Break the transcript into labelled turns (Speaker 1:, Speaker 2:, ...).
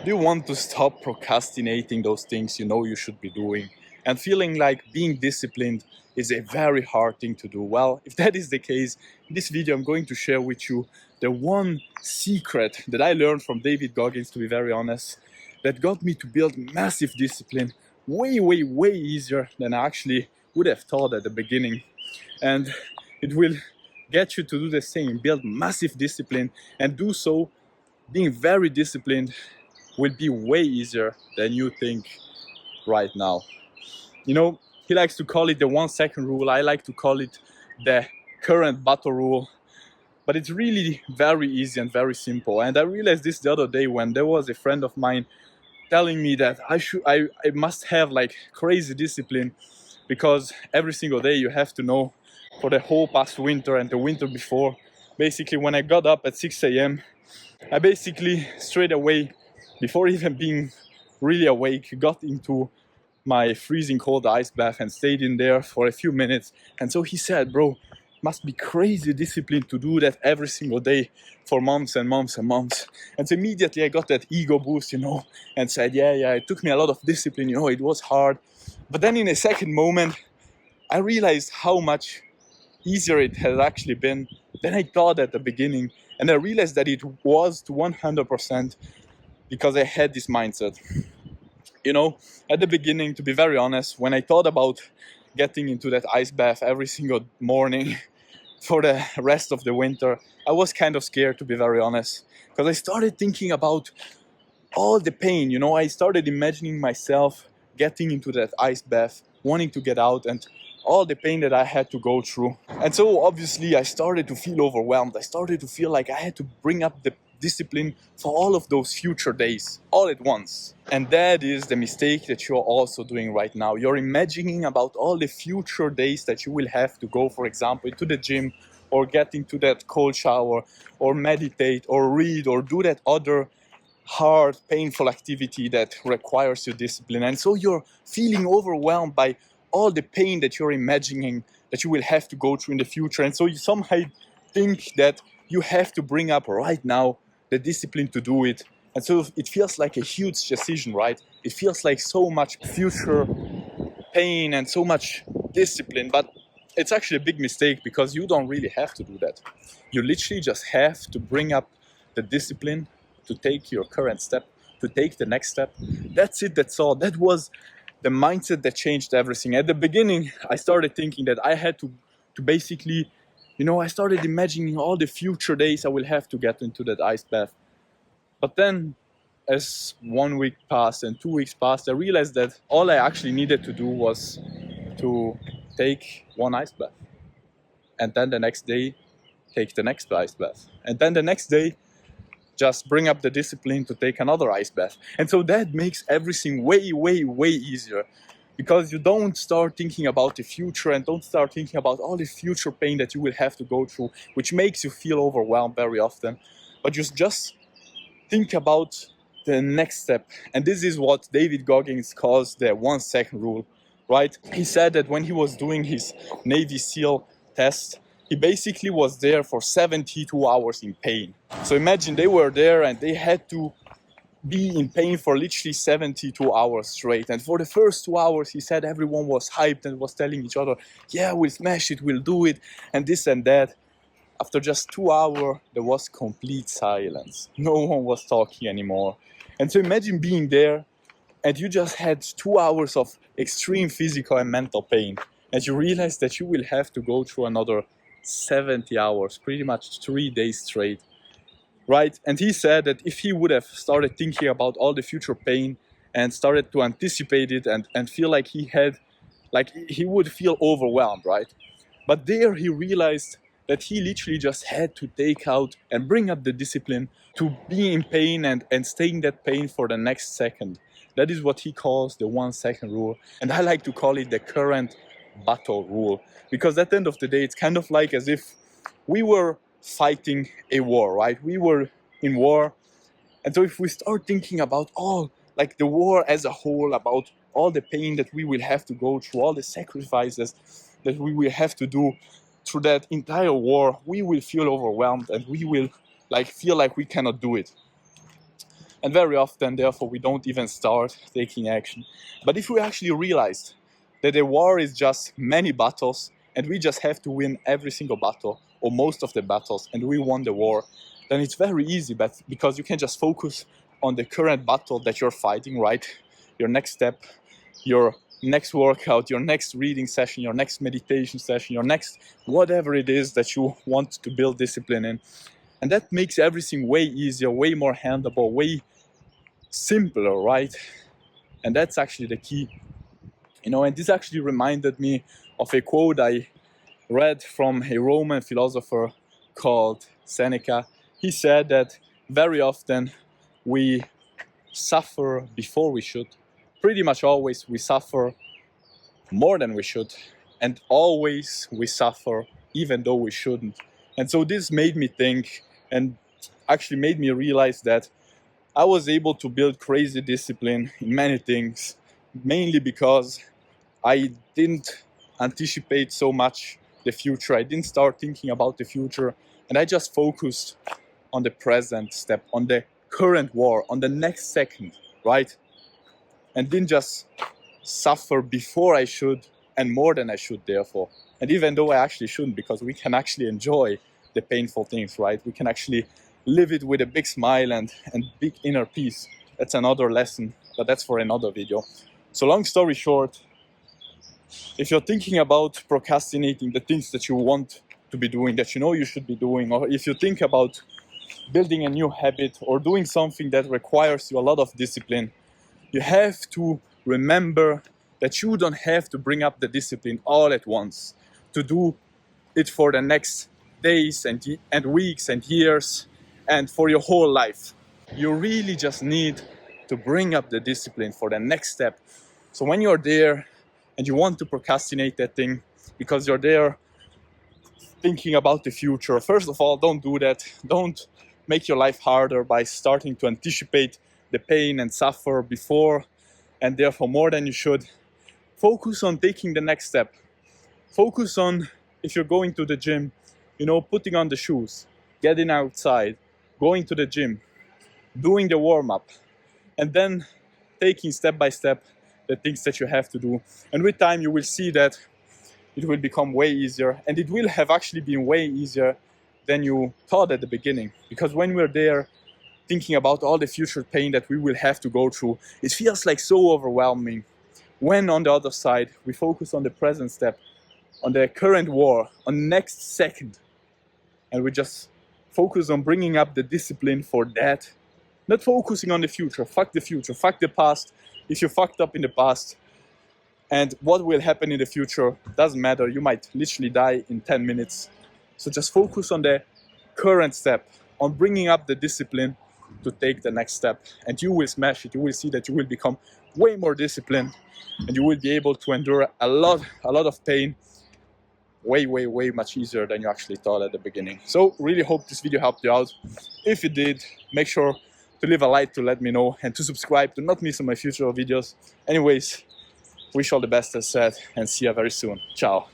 Speaker 1: Do you want to stop procrastinating those things you know you should be doing and feeling like being disciplined is a very hard thing to do? Well, if that is the case, in this video I'm going to share with you the one secret that I learned from David Goggins, to be very honest, that got me to build massive discipline way easier than I actually would have thought at the beginning. And it will get you to do the same, build massive discipline, and do so being very disciplined will be way easier than you think right now. You know, he likes to call it the 1 second rule. I like to call it the current battle rule. But it's really very easy and very simple. And I realized this the other day when there was a friend of mine telling me that I must have like crazy discipline, because every single day you have to know for the whole past winter and the winter before, basically when I got up at 6 a.m. I basically straight away, before even being really awake, got into my freezing cold ice bath and stayed in there for a few minutes. And so he said, bro, must be crazy discipline to do that every single day for months and months and months. And so immediately I got that ego boost, and said, yeah, it took me a lot of discipline, it was hard. But then in a second moment, I realized how much easier it has actually been than I thought at the beginning. And I realized that it was to 100% because I had this mindset. At the beginning, to be very honest, when I thought about getting into that ice bath every single morning for the rest of the winter, I was kind of scared, to be very honest, because I started thinking about all the pain. I started imagining myself getting into that ice bath, wanting to get out, and all the pain that I had to go through. And so obviously I started to feel overwhelmed. I started to feel like I had to bring up the discipline for all of those future days all at once. And that is the mistake that you're also doing right now. You're imagining about all the future days that you will have to go, for example, to the gym, or get into that cold shower, or meditate, or read, or do that other hard, painful activity that requires your discipline. And so you're feeling overwhelmed by all the pain that you're imagining that you will have to go through in the future. And so you somehow think that you have to bring up right now the discipline to do it. And so it feels like a huge decision, right? It feels like so much future pain and so much discipline, but it's actually a big mistake, because you don't really have to do that. You literally just have to bring up the discipline to take your current step, to take the next step. That's it, that's all. That was the mindset that changed everything. At the beginning, I started thinking that I had to basically, I started imagining all the future days I will have to get into that ice bath. But then, as 1 week passed and 2 weeks passed, I realized that all I actually needed to do was to take one ice bath. And then the next day, take the next ice bath. And then the next day, just bring up the discipline to take another ice bath. And so that makes everything way easier, because you don't start thinking about the future and don't start thinking about all the future pain that you will have to go through, which makes you feel overwhelmed very often. But you just think about the next step. And this is what David Goggins calls the 1 second rule, right? He said that when he was doing his Navy SEAL test, he basically was there for 72 hours in pain. So imagine they were there and they had to be in pain for literally 72 hours straight. And for the first 2 hours, he said everyone was hyped and was telling each other, yeah, we'll smash it, we'll do it, and this and that. After just 2 hours, there was complete silence. No one was talking anymore. And so imagine being there and you just had 2 hours of extreme physical and mental pain. And you realize that you will have to go through another 70 hours, pretty much 3 days straight, right? And he said that if he would have started thinking about all the future pain and started to anticipate it and feel like he would feel overwhelmed, right? But there he realized that he literally just had to take out and bring up the discipline to be in pain and stay in that pain for the next second. That is what he calls the 1 second rule. And I like to call it the current battle rule, because at the end of the day, it's kind of like as if we were fighting a war, right? We were in war. And so if we start thinking about all, like the war as a whole, about all the pain that we will have to go through, all the sacrifices that we will have to do through that entire war, we will feel overwhelmed and we will feel like we cannot do it. And very often, therefore, we don't even start taking action. But if we actually realized that a war is just many battles, and we just have to win every single battle, or most of the battles, and we won the war, then it's very easy, but because you can just focus on the current battle that you're fighting, right? Your next step, your next workout, your next reading session, your next meditation session, your next whatever it is that you want to build discipline in. And that makes everything way easier, way more handleable, way simpler, right? And that's actually the key. And this actually reminded me of a quote I read from a Roman philosopher called Seneca. He said that very often we suffer before we should. Pretty much always we suffer more than we should, and always we suffer even though we shouldn't. And so this made me think, and actually made me realize that I was able to build crazy discipline in many things, mainly because I didn't anticipate so much the future. I didn't start thinking about the future, and I just focused on the present step, on the current war, on the next second, right? And didn't just suffer before I should and more than I should, therefore. And even though I actually shouldn't, because we can actually enjoy the painful things, right? We can actually live it with a big smile and big inner peace. That's another lesson, but that's for another video. So long story short, if you're thinking about procrastinating the things that you want to be doing, that you know you should be doing, or if you think about building a new habit or doing something that requires you a lot of discipline, you have to remember that you don't have to bring up the discipline all at once to do it for the next days and weeks and years and for your whole life. You really just need to bring up the discipline for the next step. So when you're there and you want to procrastinate that thing because you're there thinking about the future, first of all, don't do that. Don't make your life harder by starting to anticipate the pain and suffer before and therefore more than you should. Focus on taking the next step. Focus on, if you're going to the gym, putting on the shoes, getting outside, going to the gym, doing the warm-up, and then taking step by step the things that you have to do. And with time, you will see that it will become way easier, and it will have actually been way easier than you thought at the beginning. Because when we're there thinking about all the future pain that we will have to go through, it feels like so overwhelming. When on the other side, we focus on the present step, on the current war, on next second, and we just focus on bringing up the discipline for that, not focusing on the future. Fuck the future, fuck the past. If you fucked up in the past, and what will happen in the future doesn't matter. You might literally die in 10 minutes. So just focus on the current step, on bringing up the discipline to take the next step, and you will smash it. You will see that you will become way more disciplined, and you will be able to endure a lot of pain way much easier than you actually thought at the beginning. So really hope this video helped you out. If it did, make sure to leave a like to let me know, and to subscribe to not miss on my future videos. Anyways, wish all the best as said, and see you very soon. Ciao.